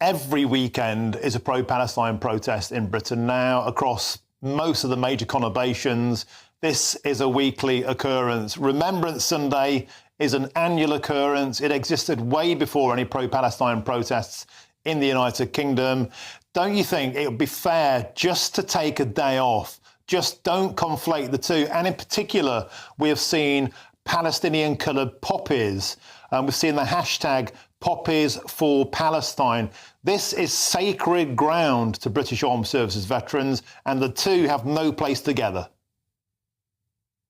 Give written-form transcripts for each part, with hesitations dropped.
Every weekend is a pro-Palestine protest in Britain now across most of the major conurbations. This is a weekly occurrence. Remembrance Sunday is an annual occurrence. It existed way before any pro-Palestine protests in the United Kingdom. Don't you think it would be fair just to take a day off? Just don't conflate the two. And in particular, we have seen Palestinian coloured poppies. We've seen the hashtag Poppies for Palestine. This is sacred ground to British Armed Services veterans, and the two have no place together.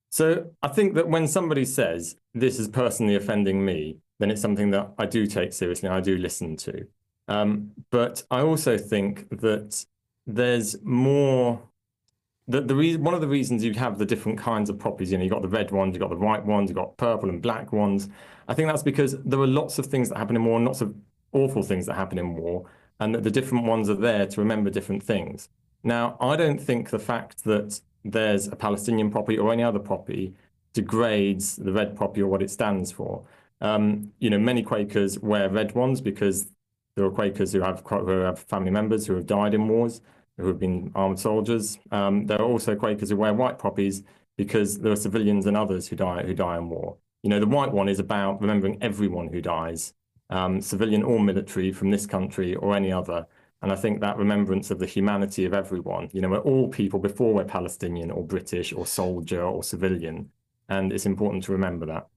So I think that when somebody says this is personally offending me, then it's something that I do take seriously and I do listen to. But I also think that there's more. One of the reasons you have the different kinds of poppies, you've got the red ones, you've got the white ones, you've got purple and black ones. I think that's because there are lots of things that happen in war and lots of awful things that happen in war, and that the different ones are there to remember different things. Now, I don't think the fact that there's a Palestinian poppy or any other poppy degrades the red poppy or what it stands for. Many Quakers wear red ones because there are Quakers who have family members who have died in wars, who have been armed soldiers. There are also Quakers who wear white poppies because there are civilians and others who die in war. The white one is about remembering everyone who dies, civilian or military, from this country or any other. And I think that remembrance of the humanity of everyone, we're all people before we're Palestinian or British or soldier or civilian. And it's important to remember that.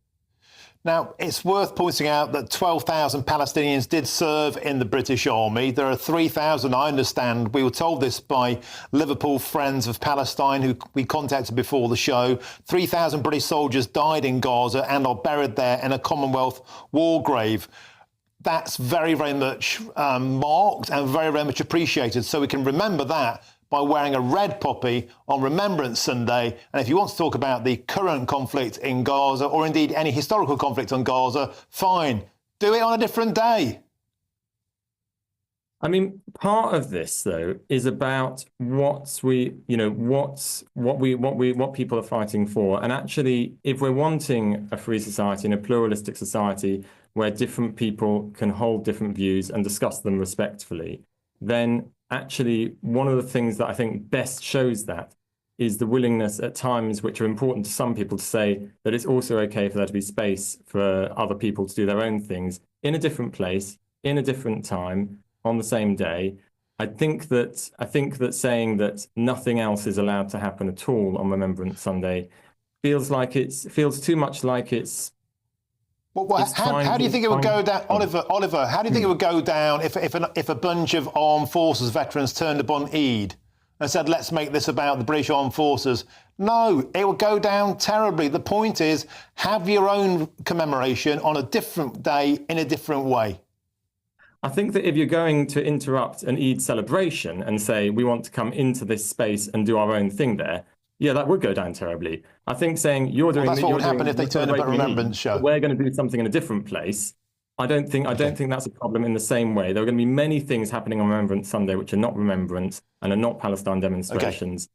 Now, it's worth pointing out that 12,000 Palestinians did serve in the British Army. There are 3,000, I understand. We were told this by Liverpool Friends of Palestine, who we contacted before the show. 3,000 British soldiers died in Gaza and are buried there in a Commonwealth war grave. That's very, very much marked and very, very much appreciated. So we can remember that by wearing a red poppy on Remembrance Sunday. And if you want to talk about the current conflict in Gaza, or indeed any historical conflict on Gaza, fine, do it on a different day. I mean, part of this, though, is about what people are fighting for. And actually, if we're wanting a free society and a pluralistic society where different people can hold different views and discuss them respectfully, then actually, one of the things that I think best shows that is the willingness at times, which are important to some people, to say that it's also okay for there to be space for other people to do their own things in a different place, in a different time, on the same day. I think that saying that nothing else is allowed to happen at all on Remembrance Sunday feels too much like it's. Well, how do you think it would go down, Oliver? How do you think it would go down if a bunch of armed forces veterans turned up on Eid and said, "Let's make this about the British Armed Forces"? No, it would go down terribly. The point is, have your own commemoration on a different day in a different way. I think that if you're going to interrupt an Eid celebration and say we want to come into this space and do our own thing there, yeah, that would go down terribly. I think saying you're doing. Well, that's what would happen if they turn up at Remembrance show. We're going to do something in a different place. I don't think that's a problem in the same way. There are going to be many things happening on Remembrance Sunday which are not Remembrance and are not Palestine demonstrations.